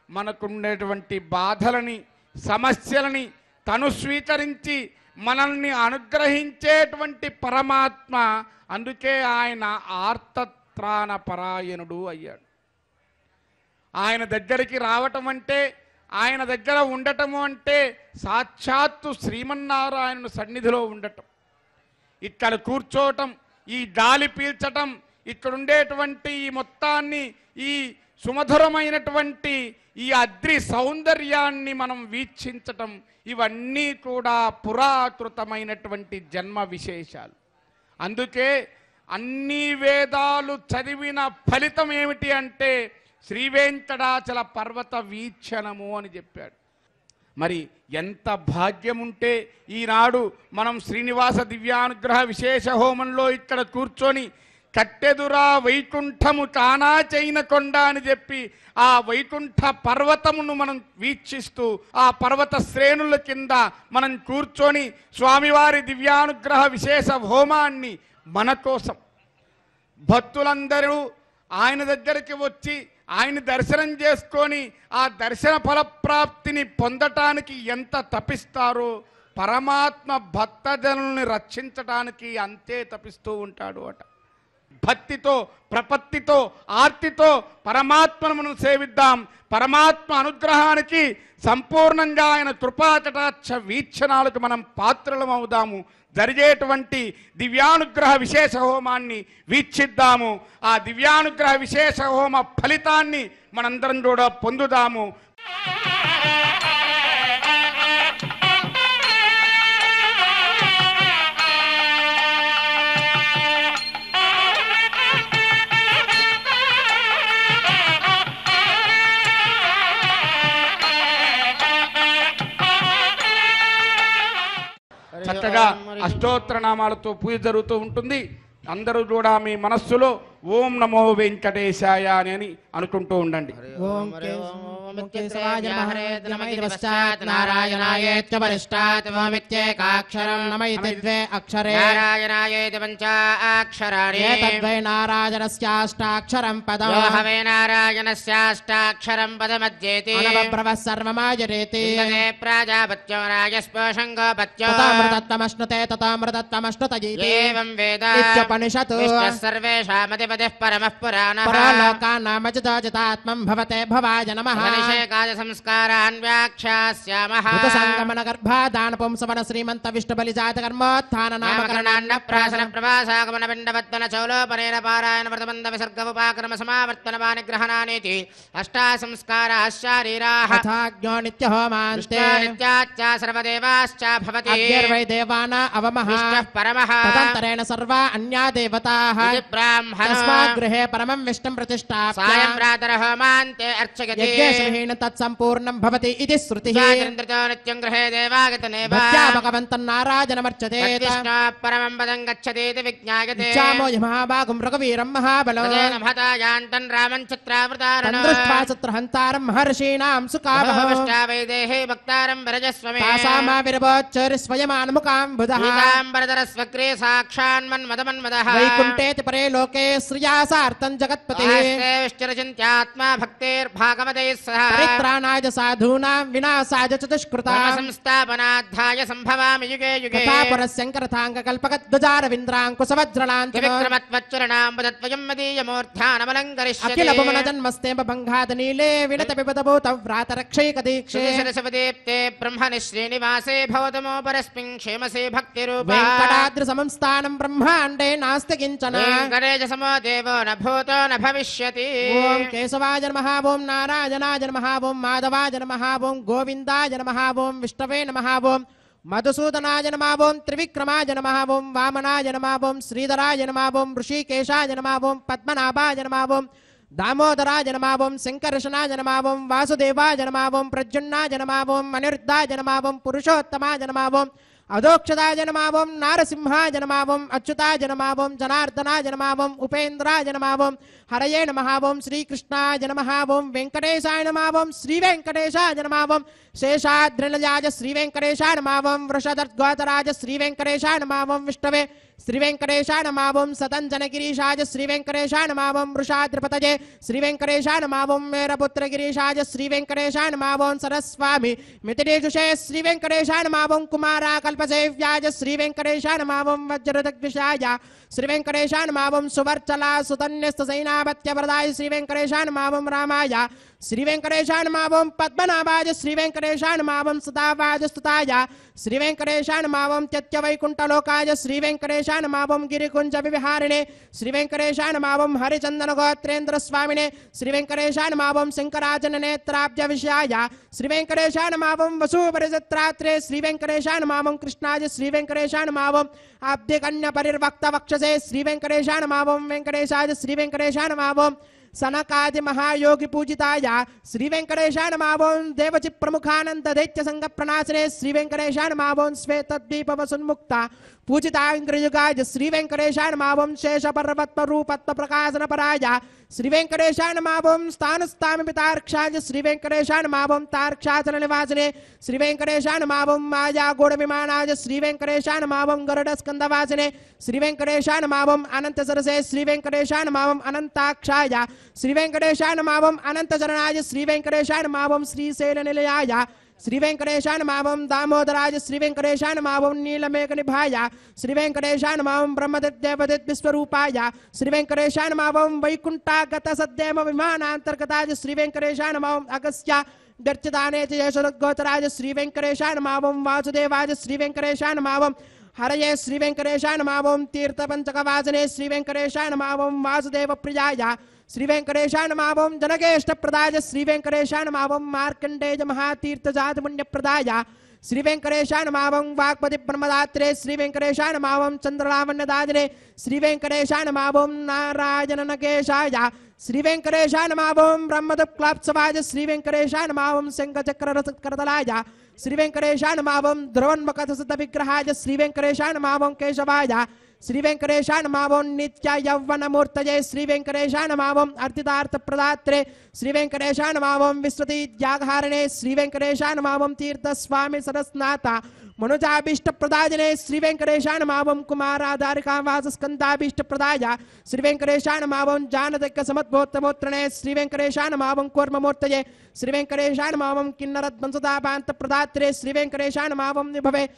మనకుండేటువంటి బాధలని సమస్యలని తను స్వీకరించి మనల్ని అనుగ్రహించేటువంటి పరమాత్మ. అందుకే ఆయన ఆర్తత్రాణ పరాయణుడు అయ్యాడు. ఆయన దగ్గరికి రావటం అంటే, ఆయన దగ్గర ఉండటము అంటే సాక్షాత్తు శ్రీమన్నారాయణుని సన్నిధిలో ఉండటం, ఇక్కడ కూర్చోవటం, ఈ గాలి పీల్చటం, ఇక్కడ ఉండేటువంటి ఈ మొత్తాన్ని, ఈ సుమధురమైనటువంటి ఈ అద్రి సౌందర్యాన్ని మనం వీక్షించటం, ఇవన్నీ కూడా పురాకృతమైనటువంటి జన్మ విశేషాలు. అందుకే అన్ని వేదాలు చదివిన ఫలితం ఏమిటి అంటే శ్రీవేంకటాచల పర్వత వీక్షణము అని చెప్పాడు. మరి ఎంత భాగ్యముంటే ఈనాడు మనం శ్రీనివాస దివ్యానుగ్రహ విశేష హోమంలో ఇక్కడ కూర్చొని కట్టెదురా వైకుంఠము కానా చైన కొండ అని చెప్పి ఆ వైకుంఠ పర్వతమును మనం వీక్షిస్తూ ఆ పర్వత శ్రేణుల కింద మనం కూర్చొని స్వామివారి దివ్యానుగ్రహ విశేష హోమాన్ని మన కోసం భక్తులందరూ ఆయన దగ్గరికి వచ్చి ఆయన దర్శనం చేసుకొని ఆ దర్శన ఫలప్రాప్తిని పొందటానికి ఎంత తపిస్తారో పరమాత్మ భక్తజనుల్ని రక్షించటానికి అంతే తపిస్తూ ఉంటాడు అట. భక్తితో, ప్రపత్తితో, ఆర్తితో పరమాత్మను మనం సేవిద్దాం. పరమాత్మ అనుగ్రహానికి సంపూర్ణంగా ఆయన కృపాకటాక్ష వీక్షణాలకు మనం పాత్రలం అవుదాము. జరిగేటువంటి దివ్యానుగ్రహ విశేష హోమాన్ని వీక్షిద్దాము. ఆ దివ్యానుగ్రహ విశేష హోమ ఫలితాన్ని మనందరం కూడా పొందుదాము. చక్కగా అష్టోత్తర నామాలతో పూజ జరుగుతూ ఉంటుంది. అందరూ కూడా మీ మనస్సులో ఓం నమో వెంకటేశాయ అని అనుకుంటూ ఉండండి. ఓం కేశవాయ నమః నమైదవశ్చాత్ నారాయణాయేత్య పరిష్టాత్ ఓమిత్యేకాక్షరం నమైతి ద్వే అక్షరే నారాయణాయేతి పంచాక్షరాణి ఏతద్వై నారాయణస్యాష్టాక్షరం పదం యో హవే నారాయణస్యాష్టాక్షరం పదమధ్యేతి అనవబ్రవః సర్వమాజరేతి ఇంద్రే ప్రాజాపత్యో రాజస్పోషం గోపత్యో తథామృతత్వమశ్నుతే తథామృతత్వమశ్నుతయీతి ఏవం వేద నిత్యోపనిషత్ విష్ణుః సర్వేషామధిపతిః పరమః పురాణః పరలోకానామజితాజితాత్మం భవతే భవాయ నమః అభిషేకాయ సంస్కారాన్ వ్యాఖ్యాస్యామః సంగమన గర్భాదాన పుంసవన శ్రీమంత విష్ణు బలి జాత కర్మోత్థాన నామకరణాన్న ప్రాసన ప్రవాసాగమన పిండవత్తన చౌలోపనేన పారాయణ వ్రతబంధ విసర్గ ఉపాక్రమ సమావర్తన పానిగ్రహణానేతి అష్టా సంస్కారాః శారీరాః తథాజ్ఞో నిత్య హోమాంతే నిత్యాచ్చ సర్వదేవాశ్చ భవతి అగ్నిర్వై దేవానా అవమః విష్ణుః పరమః తదంతరేణ సర్వా అన్యా దేవతాః ఇది బ్రాహ్మణో తస్మాత్ గృహే పరమం విష్ణుం ప్రతిష్ఠాప్య సాయం ప్రాతర హోమాంతే అర్చయతి యజ్ఞేశమహీన తత్సంపూర్ణం భవతి ఇది శృతిః స్వాతంత్రితో నిత్యం గృహే దేవాగతనేవ భక్త్యా భగవంతం నారాయణమర్చతే విష్ణు పరమం పదం గచ్చతీతి విజ్ఞాయతే ఇచ్చామో మహాభాగం రఘువీరం మహాబలో తదేన మహతాయాంతం రామం చిత్రావృతారణో తందృష్ట్వా చిత్రహంతారం మహర్షీణాం సుకామః వైదేహే భక్తారం వరజస్వమే తాసామావిర్భోచ్చరి స్వయమాన్ముఖాం బుధః పీతాంబరధర స్వగ్రే సాక్షాన్మన్మదమన్మదః వైకుంఠేతి పరే లోకే శ్రియా సార్థం జగత్పతిః విష్టిరచింత్యాత్మా భక్తేర్భాగవతైః సహ పరిత్రాణాయ సాధూనాం వినాశాయ చ దుష్కృతాం సంస్థాపనార్థాయ సంభవామి యుగే యుగే తథా పురస్యంకరథాంగ కల్పకద్వజారవింద్రాంకుశవజ్రలాంఛనో త్రివిక్రమత్వచ్చరణాంబుదత్వయం మదీయమూర్ధ్యానమలంకరిష్యతి అఖిల భువన జన్మస్తేమ భంగాద నీలే వినత పిబదభూత వ్రాత రక్షైక దీక్షే శివదేప్తే బ్రహ్మణి శ్రీనివాసే భవతమో పరస్మిన్ క్షేమసే భక్తిరూపా వెంకటాద్రి సంస్థానం బ్రహ్మాండే నాస్తి కించన వెంకటేశ సమో దేవో న భూతో న భవిష్యతి ఓం కేశవాయ నమః ఓం నారాయణాయ నమః ఓం మాధవాయ నమః ఓం గోవిందాయ నమః ఓం విష్ణవే నమః ఓం మధుసూదనాయ నమః ఓం త్రివిక్రమాయ నమః ఓం వామనాయ నమః ఓం శ్రీధరాయ నమః ఓం ఋషికేశాయ నమః ఓం పద్మనాభాయ నమః ఓం దామోదరాయ నమః ఓం శంకర్షణాయ నమః ఓం వాసుదేవాయ నమః ఓం ప్రద్యుమ్నాయ నమః ఓం అనిరుద్ధాయ నమః ఓం పురుషోత్తమాయ నమః ఓం అదోక్షదాయ నమః ఓం నారసింహాయ నమః ఓం అచ్యుతాయ నమః ఓం జనార్దనాయ నమః ఓం ఉపేంద్రాయ నమః ఓం హరయే నమః ఓం శ్రీకృష్ణాయ నమః ఓం వెంకటేశాయ నమః ఓం శ్రీ వెంకటేశాయ నమః ఓం శేషాద్రిలయాయ శ్రీ వెంకటేశాయ నమః ఓం వృషదర్గోతరాయ శ్రీ వెంకటేశాయ నమః ఓం విష్ణవే శ్రీ వెంకటేశాయ నమః ఓం సతంజనగిరీశాయ శ్రీ వెంకటేశాయ నమః ఓం వృషాద్రిపతయే శ్రీ వెంకటేశాయ నమః ఓం మేరపుత్రగిరీశాయ శ్రీ వెంకటేశాయ నమః ఓం సరస్వామి మితిరేషుషే శ్రీ వెంకటేశాయ నమః ఓం కుమారాకల్పసేవ్యాయ శ్రీ వెంకటేశాయ నమః ఓం వజ్రదగ్విషాయ శ్రీ వెంకటేశాయ నమః ఓం సువర్చలా సుతన్యస్త సైనాపత్యవరదాయ శ్రీ వెంకటేశాయ నమః ఓం రామాయ శ్రీ వెంకటేశాయ నమః ఓం పద్మనాభాయ శ్రీ వెంకటేశాయ నమః ఓం సదావాయ స్తుతాయ శ్రీ వెంకటేశాయ నమః ఓం త్యత్యవైకుంఠలోకాయ శ్రీ వెంకటేశాయ నమః ఓం గిరికుంజ విహారిణే శ్రీ వెంకటేశాయ నమః ఓం హరిచందన గోత్రేంద్ర స్వామినే శ్రీ వెంకటేశాయ నమః ఓం శంకరాజన నేత్రాబ్జ విషయాయ శ్రీ వెంకటేశాయ నమః ఓం వసూపరిజత్రాత్రే శ్రీ వెంకటేశాయ నమః ఓం కృష్ణాయ శ్రీ వెంకటేశాయ నమః ఓం అబ్ధికన్య పరిర్వక్త వక్షసే శ్రీ వెంకటేశాయ నమః ఓం వెంకటేశాయ శ్రీ వెంకటేశాయ నమః ఓం సనకాది మహాయోగి పూజితాయ శ్రీ వెంకటేశాయ నమః ఓం దేవచి ప్రముఖానంద దైత్య సంగ ప్రణాశనే శ్రీ వెంకటేశాయ నమః ఓం శ్వేతద్వీప వసున్ముక్త పూజితాంగ్రయుగాయ శ్రీ వెంకటేశాయ నమః ఓం శేష పర్వత్వ రూపత్వ ప్రకాశన పరాయ శ్రీ వెంకటేశాయ నమః ఓం స్థానస్థామి తార్క్షాయ శ్రీ వెంకటేశాయ నమః ఓం తార్క్షాచల నివాసినే శ్రీ వెంకటేశాయ నమః ఓం మాయా గోడ విమానాయ శ్రీ వెంకటేశాయ నమః ఓం గరుడ స్కందవాసినే శ్రీ వెంకటేశాయ నమః ఓం అనంత సరసే శ్రీ వెంకటేశాయ నమః ఓం అనంతాక్షాయ శ్రీ వెంకటేశాయ నమః ఓం అనంత చరణాయ శ్రీ వెంకటేశాయ నమః ఓం శ్రీశైల నిలయాయ శ్రీ వెంకటేశాయ నమః ఓం దామోదరాయ శ్రీ వెంకటేశాయ నమః ఓం నీలమేఘ నిభాయ శ్రీ వెంకటేశాయ నమః ఓం బ్రహ్మదేవదేవ్ విశ్వరూపాయ శ్రీ వెంకటేశాయ నమః ఓం వైకుంఠాగత సద్దేమ విమానాంతర్గతాయ శ్రీ వెంకటేశాయ నమః ఓం అగస్త్య గర్చితానే యశోగోతరాయ శ్రీ వెంకటేశాయ నమః ఓం వాసుదేవాయ శ్రీ వెంకటేశాయ నమః ఓం హరయే శ్రీ వెంకటేశాయ నమః ఓం తీర్థపంచకవాసనే శ్రీ వెంకటేశాయ నమః ఓం వాసుదేవ ప్రియాయ శ్రీ వెంకటేశాయ నమః ఓం జనకేష్టప్రదాయ శ్రీ వెంకటేశాయ నమః ఓం మార్కండేయ మహాతీర్థజాత పుణ్యప్రదాయ శ్రీ వెంకటేశాయ నమః ఓం వాగ్పతి బ్రహ్మదాత్రే శ్రీ వెంకటేశాయ నమః ఓం చంద్రలావణ్యదాదినే శ్రీ వెంకటేశాయ నమః ఓం నారాయణ నకేశాయ శ్రీ వెంకటేశాయ నమః ఓం బ్రహ్మదక్లాప్సవాయ శ్రీ వెంకటేశాయ నమః ఓం శంఖచక్రరసకరతలాయ श्री वेंकटेशाय नमः ओम ध्रुवन्मकथसित विग्रहाय श्री वेंकटेशाय नमः ओम केशवाय श्री वेंकटेशाय नमः ओम नित्य यौवन मूर्तये श्री वेंकटेशाय नमः ओम अर्थितार्थ प्रदात्रे श्री वेंकटेशाय नमः ओम विश्वती जागहारणे श्री वेंकटेशाय नमः ओम तीर्थ स्वामी सरस्नाथा मनुजाभीष्ट प्रदायने श्री वेंकटेशाय नमः ओम कुमाराधारिका वास स्कंदाभीष्ट प्रदाय श्री वेंकटेशाय नमः ओम जानदक्क समद्भोत्तमोत्रणे श्री वेंकटेशाय नमः ओम कूर्ममूर्तये श्री वेंकटेशाय नमः ओम किन्नरद्वंसदाभान्त प्रदात्रे श्री वेंकटेशाय नमः ओम विभवे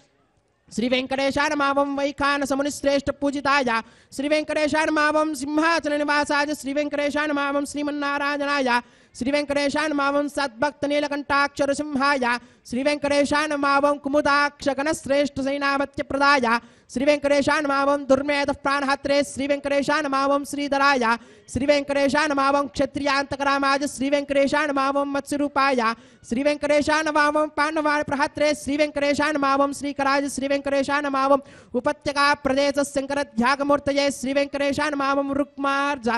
श्री वेंकटेशाय नमः ओम वैखानस मुनिश्रेष्ठ पूजिताय श्री वेंकटेशाय नमः ओम सिंहासन निवासाय श्री वेंकटेशाय नमः ओम श्रीमन्नारायणाय श्री वेंकटेशाय नमः ओम सद्भक्त नीलकंठाक्षर सिंहाय श्री वेंकटेशाय नमः ओम कुमुदाक्ष गणश्रेष्ठ सेनापत्य प्रदाय श्री वेंकटेशाय नमः ओम दुर्मेध प्राणहत्रे श्री वेंकटेशाय नमः ओम श्रीधराय श्री वेंकटेशाय नमः ओम क्षत्रियांतकरामाय श्री वेंकटेशाय नमः ओम मत्स्यरूपाय श्री वेंकटेशाय नमः ओम पांडवाय प्रहत्रे श्री वेंकटेशाय नमः ओम श्रीकराय श्री वेंकटेशाय नमः ओम उपत्यका प्रदेश शंकरध्यागमूर्तये श्री वेंकटेशाय नमः ओम रुक्मार्ज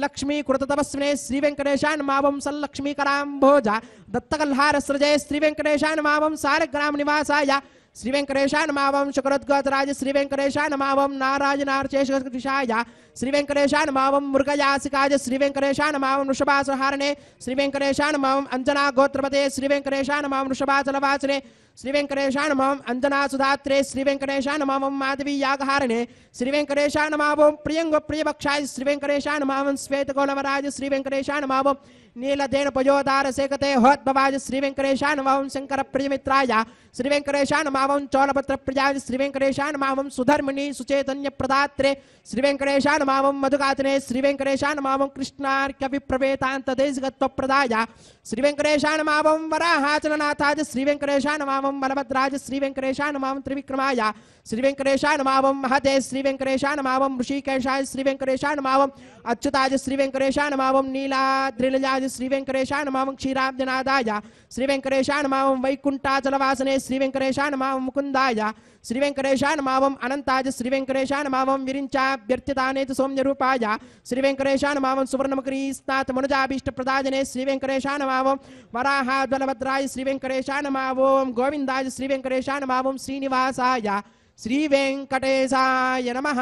लक्ष्मी कृततपस्विने श्री वेंकटेशाय नमः ओम सल्लक्ष्मीकराम्भोज दत्तकल्हार सृजये श्री वेंकटेशाय नमः ओम सारग्राम निवासाय श्री वेंकटेशाय नमः ओम शुक्रद्गोतराज श्री वेंकटेशाय नमः ओम नारायणार्चेशकृतिशाय श्री वेंकटेशाय नमः ओम मृगयासिकाय श्री वेंकटेशाय नमः ओम वृषभासुरहारणे श्री वेंकटेशाय नमः ओम अंजना गोत्रपते श्री वेंकटेशाय नमः ओम वृषभाचलवासने श्री वेंकटेशाय नमः ओम अंजना सुधात्रे श्री वेंकटेशाय नमः ओम माधवी यागहारणे श्री वेंकटेशाय नमः ओम प्रियंग प्रियभक्षाय श्री वेंकटेशाय नमः ओम श्वेतगोलवराज श्री वेंकटेशाय नमः ओम नीलदेन पयोदार सेकते होद्भवाज श्री वेंकटेशाय नमः ओम शंकर प्रियमित्राय श्री वेंकटेशाय नमः ओम चौलपत्र प्रियाय श्री वेंकटेशाय नमः ओम सुधर्मिणी सुचैतन्य प्रदात्रे श्री वेंकटेशाय नमः ओम मधुगातने श्री वेंकटेशाय नमः ओम कृष्णार्क्यभिप्रवेतांत देशगत्व प्रदाय श्री वेंकटेशाय नमः ओम वराहाचलनाथाय श्री वेंकटेशाय नमः ओम बलभद्राज श्री वेंकटेशाय नमः ओम त्रिविक्रमाय श्री वेंकटेशाय नमः ओम महते श्री वेंकटेशाय नमः ओम ऋषिकेशाय श्री वेंकटेशाय नमः ओम अच्युताय श्री वेंकटेशाय नमः ओम नीलाद्रिलजाय श्री वेंकटेशाय नमः ओम क्षीराब्जनादाय श्री वेंकटेशाय नमः ओम वैकुंठाचलवासने श्री वेंकटेशाय नमः ओम मुकुंदाय श्री वेंकटेशाय नमः ओम अनंताय श्री वेंकटेशाय नमः ओम विरिंचाभ्यर्थितानेतु सौम्यरूपाय श्री वेंकटेशाय नमः ओम सुवर्णमकरीस्नाथ मनुजाभीष्ट प्रदायने श्री वेंकटेशाय नमः ओम वराहाद्वलभद्राय श्री वेंकटेशाय नमः ओम गोविंदाय श्री वेंकटेशाय नमः ओम श्रीनिवासाय श्री वेंकटेशाय नमः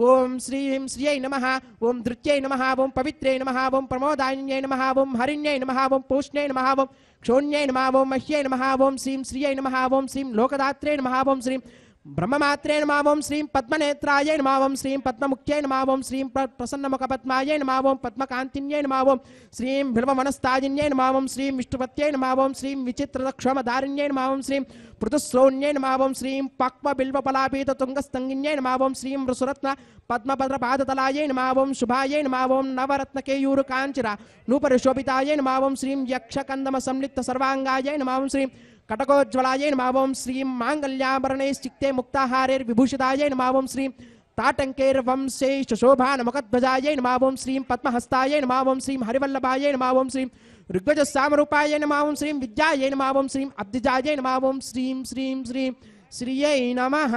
ओम श्रीं श्रियै नमः ओम धृत्यै नमः ओम पवित्रै नमः ओम प्रमोदान्यै नमः ओम हरिण्यै नमः ओम पूष्ण्यै नमः ओम क्षोण्यै नमः ओम मह्यै नमः ओम श्रीं श्रियै नमः ओम श्रीं लोकदात्रे नमः ओम श्रीं ब्रह्ममात्रे नमः ओम श्रीं पद्मनेत्राय नमः ओम श्रीं पद्ममुख्यै नमः ओम श्रीं प्रसन्नमुखपद्मायै नमः ओम पद्मकान्तिन्यै नमः ओम श्रीं बिल्ववनस्ताजिन्यै नमः ओम श्रीं विष्णुपत्यै नमः ओम श्रीं विचित्रदक्षमदारिण्यै नमः ओम श्रीं पृथुश्रोण्यै नमः ओम श्रीं पक्वबिल्वपलापीततुङ्गस्तङ्गिन्यै नमः ओम श्रीं वृषरत्न पद्मभद्रपादतलायै नमः ओम शुभायै नमः ओम नवरत्नकेयूरकाञ्चिरा नूपरिशोभितायै नमः ओम श्रीं यक्षकन्दमसंलिप्तसर्वाङ्गायै नमः ओम श्रीं कटकोज्ज्वलायै नमः ओम श्रीं माङ्गल्याभरणैश्चित्ते मुक्ताहारैर्विभूषितायै नमः ओम श्रीं ताटङ्कैर्वंशैश्चशोभानमुखध्वजायै नमः ओम श्रीं पद्महस्तायै नमः ओम श्रीं हरिवल्लभायै नमः ओम श्रीं ऋग्वजसामरूपायै नमः ओम श्रीं विद्यायै नमः ओम श्रीं अब्धिजायै नमः ओम श्रीं श्रीं श्रीं श्रियै नमः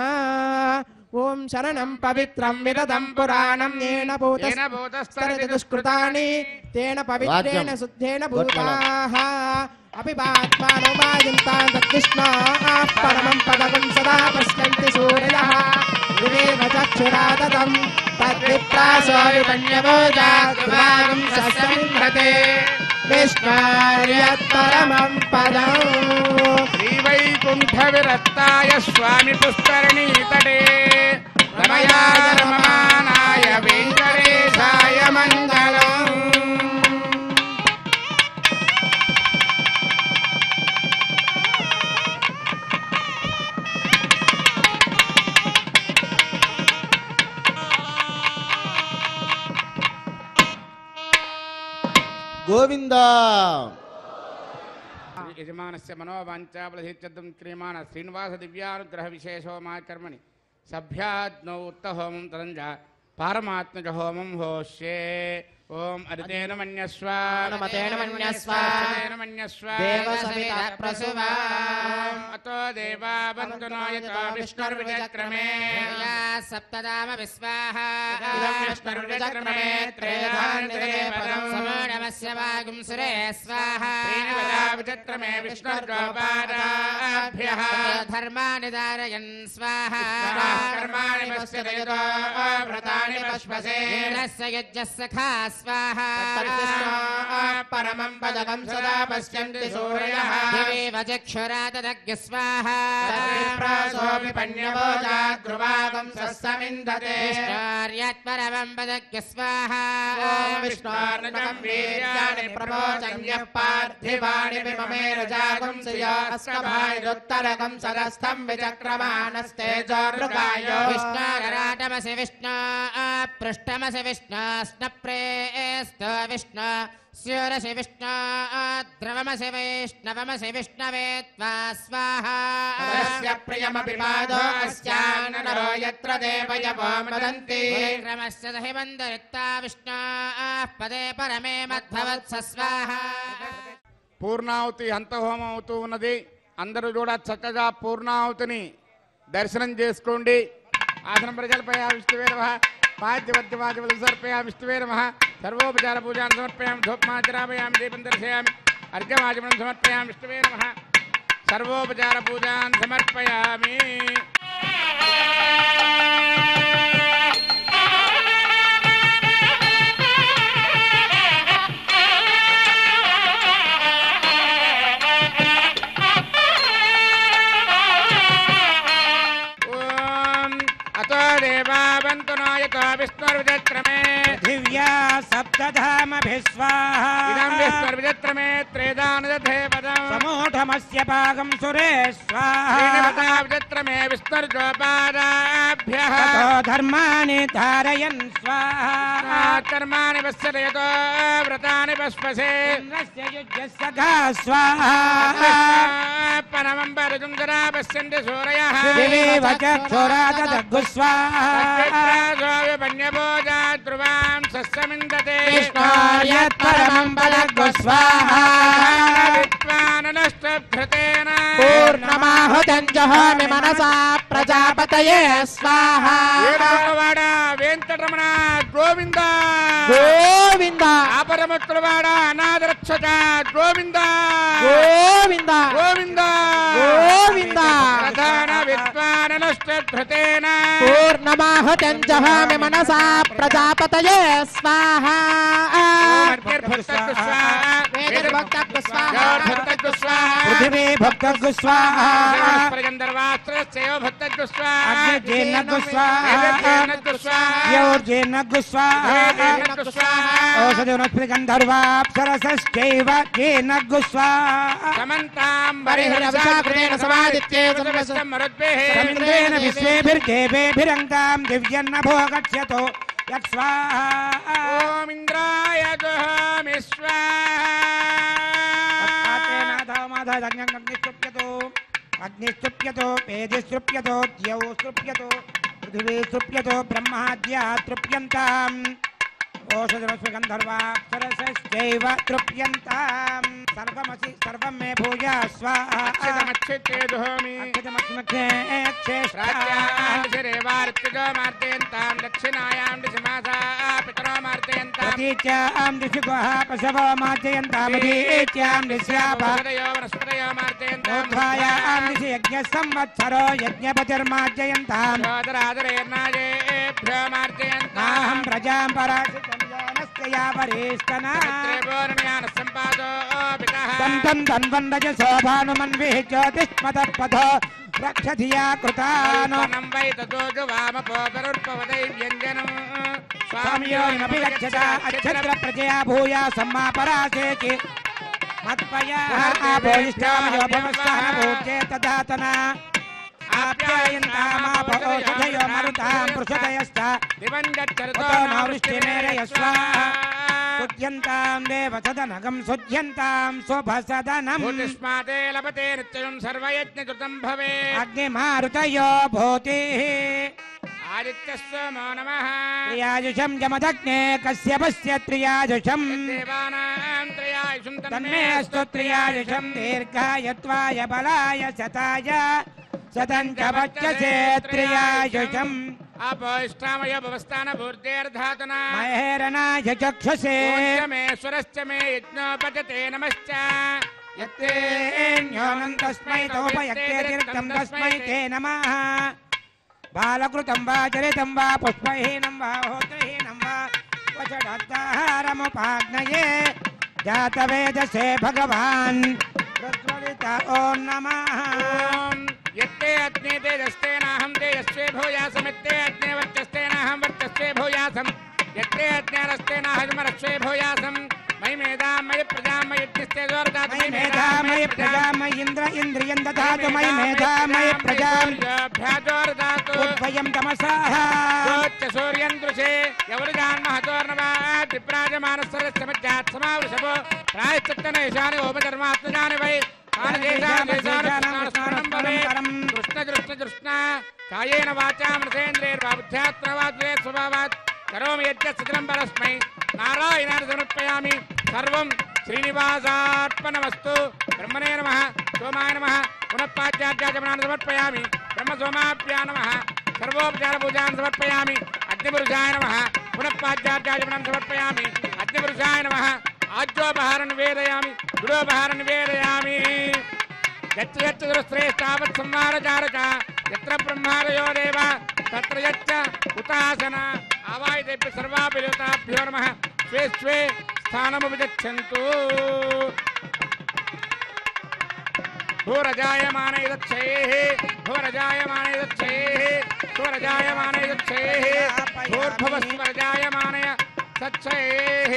ओम शरणं पवित्रं विदधं पुराणं येन भूतस्तरति दुष्कृतानि तेन पवित्रेण शुद्धेन भूताः अपिबात्मानो वाजन्तां तत्कृष्णाः परमं पदकं सदा पश्यन्ति सूर्यः विवेक चक्षुरादतं तद्विप्रासो विपण्यवोजाद्भागं सस्यमिन्धते विष्णार्यत्परमं पदम् श्रीवैकुण्ठविरक्ताय स्वामी पुष्करणीतटे रमया रममानाय वेङ्कटेशाय मङ्गलम् गोविंदा यजमानस्य मनोवाञ्छाफलसिद्ध्यर्थं क्रियमाण श्रीनिवास दिव्यानुग्रह विशेषो मा कर्मणि सभ्याद्नौ उत्तहोमं तदञ्ज పారమాత్మక హోమం హోష్యే. ఓం అరితేన మన్యస్వ అనుమతేన మన్యస్వ అరితేన మన్యస్వ దేవ సవితా ప్రసువా అతో దేవా బంతునో యతో విష్ణుర్విచక్రమే సప్తదామ విశ్వాహ ఇదం విష్ణుర్విచక్రమే త్రేధాన్యతే పదం సమోఢమస్య వాగుం సురే స్వాహ విచక్రమే విష్ణుర్గోపాదాభ్యః ధర్మాని ధారయన్ స్వాహ కర్మాణి పశ్యతే యతో వ్రతాని పశ్వసే ఇంద్రస్య యజ్ఞస్య ఖా స్వాహ పరమం పదకం సదా పశ్యంతి సూరయః దివేవ చక్షురాతదగ్య స్వాహ ప్రాసోపి పణ్యవోజాగ్రువాగం సస్సమిందతే విష్ణోర్యత్పరమం పదగ్య స్వాహ ఓం విష్ణోర్నకం వీర్యాణి ప్రమోచన్యః పార్థివాణి విమమేరజాగం సుయాస్కభాయుత్తరకం సదస్థం విచక్రమాణస్తేజోర్గాయో విష్ణోరరాటమసి విష్ణో పృష్టమసి విష్ణో స్నప్రేస్తో విష్ణో స్యూరసి విష్ణో ద్రవమసి వైష్ణవమసి విష్ణవే త్వా స్వాహా తస్య ప్రియమపి పాదో అస్యాన్నరో యత్ర దేవయవో మదంతి క్రమస్య దహి మందరిత్తా విష్ణో పదే పరమే మద్భవత్స స్వాహా. పూర్ణాహుతి హంతహోమం అవుతూ ఉన్నది. అందరూ కూడా చక్కగా పూర్ణాహుతిని దర్శనం చేసుకోండి. ఆసనం ప్రజలపై విష్ణువే నమః. పాద్యవర్గవాద్యవలు సమర్పయామి విష్ణువే నమః. సర్వోపచార పూజాన్ని సమర్పయామి. ధూపమాచరామయామి దీపం దర్శయామి. అర్ఘ్యమాచమనం సమర్పయామి విష్ణువే నమః. సర్వోపచార పూజాన్ని సమర్పయామి. అతో దేవా బంతునో యతో విష్ణుర్విచక్రమే దివ్యా సప్తధామభిస్వాహ ఇదం విష్ణుర్విచక్రమే త్రేదానుదధే పదం సమూఢమస్య భాగం సురే స్వాహ విచక్రమే విష్ణుర్గోపాదాభ్యః తతో ధర్మాణి ధారయన్ స్వాహ కర్మాణి పశ్యతే యతో వ్రతాని పశ్వసే ఇంద్రస్య యుజ్యస్య ఘా స్వాహ పరమం పరజుంజరా పశ్యంతి సూరయః దివేవ చక్షురాతదగ్గు స్వాహ పణ్యభోజా ధ్రువాం సస్సమిందతే విష్ణోర్యత్పరమం పదగ్గు స్వాహ విద్వాననష్టభృతేన పూర్ణమాహుతం జహామి మనసా ప్రజాపతయే స్వాహ ఏడవవాడ వెంకటరమణ గోవింద గోవింద ఆపరమత్రువాడ అనాథరక్షక గోవింద గోవింద గోవింద గోవింద ప్రధాన విద్వాననష్టభృతేన పూర్ణమాహుతం జహామి మనసా ప్రజాపతయే స్వాహ వేదర్భక్తకు స్వాహ పృథివీ భక్తగ్గు స్వాహ భక్తగ్గు అగ్నిర్జీర్ణగ్గు స్వాహ యోర్జీర్ణగ్గు స్వాహ ఓషధి వనస్పతి గంధర్వాప్సరసశ్చైవ జీర్ణగ్గు స్వాహ పరిహరవశాకృతేన సమాదిత్యే సమింద్రేణ విశ్వేభిర్దేవేభిరంగాం దివ్యన్నభో గచ్చతో యత్స్వాహ ఓం ఇంద్రాయ జహామి అగ్నిస్తృప్యతో పేదిస్తృప్యతో ద్యౌ స్తృప్యతో పృథివీ స్తృప్యతో బ్రహ్మాద్యా తృప్యంతాం ఓషధరస్వ గంధర్వాప్సరసశ్చైవ తృప్యంతాం సర్వమసి సర్వం మే భూయా స్వాహా అక్షతమక్షతే జహామి రేవార్తిజోమార్తయంతాం దక్షిణాయాం దిశమాసా పితరో మార్తయంతాం ప్రతీచ్యాం దిశి గుహ పశవో మార్జయంతామదీచ్యాం దిశ్యాప వనస్పతయో మార్తయంతాం ఊర్ధ్వాయాం దిశి యజ్ఞ సంవత్సరో యజ్ఞపతిర్మార్జయంతాం సోదరాదరేర్నాయేభ్యో మార్తయంతాం నాహం ప్రజాం పరాశితం యానస్య వరేష్టనా సంపాదో పితః తం తం తన్వందజ శోభానుమన్విః జ్యోతిష్మతః పథో రక్షధియా కృతానో స్వామియోనిమపి గచ్చత అక్షత్ర ప్రజయా భూయా సమ్మా పరాసేకి మత్పయా భూయిష్టామయోపమస్సహనభూత్యే తదాతన ఆప్యాయంతామాపౌషధయో మరుతాం పృషదయశ్చ వృష్టిమేరయస్వాహ సుధ్యంతాం దేవసదనగం సుధ్యంతాం శుభసదనం భూతిష్మాతే లభతే నిత్యం సర్వయజ్ఞకృతం భవే అగ్నిమారుతయో భూతి आदित्यस्वमो नमः त्रियाजुषं जमदग्ने कश्यपस्य त्रियाजुषं देवानां त्रयायुषं तन्मे अस्तु त्रियाजुषं दीर्घायत्वाय बलाय शताय शतं च वच्यसे त्रियाजुषम् अपोष्टामय भवस्थान भूर्देर्धातुना महेरणाय चक्षुषे मेश्वरश्च मे यज्ञोपजते नमश्च यत्तेऽन्योनं तस्मै तोपयत्तेतीर्थं तस्मै ते नमः बालकृतं वा चरितं वा पुष्पहीनं वा होत्रहीनं वा वचडात्ताहारमुपाग्नये जातवेदसे भगवान् प्रज्वलित ॐ नमः यत्ते अग्ने तेजस्तेनाहं तेजस्वे भूयासमित्ते अग्ने वर्चस्तेनाहं वर्चस्वे भूयासं यत्ते अग्नेरस्तेनाहमरस्वे भूयासं मयि मेधां मयि प्रजां मयि यज्ञस्ते जोर्दातु मयि मेधा मयि प्रजा मयि इन्द्र इन्द्रियं ददातु मयि मेधा मयि प्रजां भ्याजोर्दातु उद्वयं तमसाः जोच्च सूर्यं दृशे यवरुजान् महतोर्नवात् विप्राजमानस्सरस्य मज्जात् समावृषभो प्रायश्चित्तनेशानि ओपधर्मात्मजानि वै कृष्ण कायेन वाचा मृतेन्द्रेर्वा बुद्ध्यात्मवाद्वे स्वभावात् करोमि यज्ञसकलं परस्मै नारायणाय समर्पयामि सर्वं श्रीनिवासार्पणमस्तु ब्रह्मणे नमः सोमाय नमः पुनः पाद्यार्घ्याचमनान् समर्पयामि ब्रह्मसोमाभ्यां नमः सर्वोपचारपूजान् समर्पयामि अग्निपुरुषाय नमः पुनः पाद्यार्घ्याचमनान् समर्पयामि अग्निपुरुषाय नमः आज्योपहारं निवेदयामि गुरोपहारं निवेदयामि यच्च यच्च दुरश्रेष्ठावत् संहारचारक यत्र ब्रह्मादयो देव तत्र यच्च उतासन आवाहितेभ्यः सर्वाभ्यो देवताभ्यो नमः स्वे स्वे स्थानमुपगच्छन्तु भूरजायमाने दक्षैः भूरजायमाने दक्षैः भूरजायमाने दक्षैः भूर्भुवस्वरजायमानय सच्छैः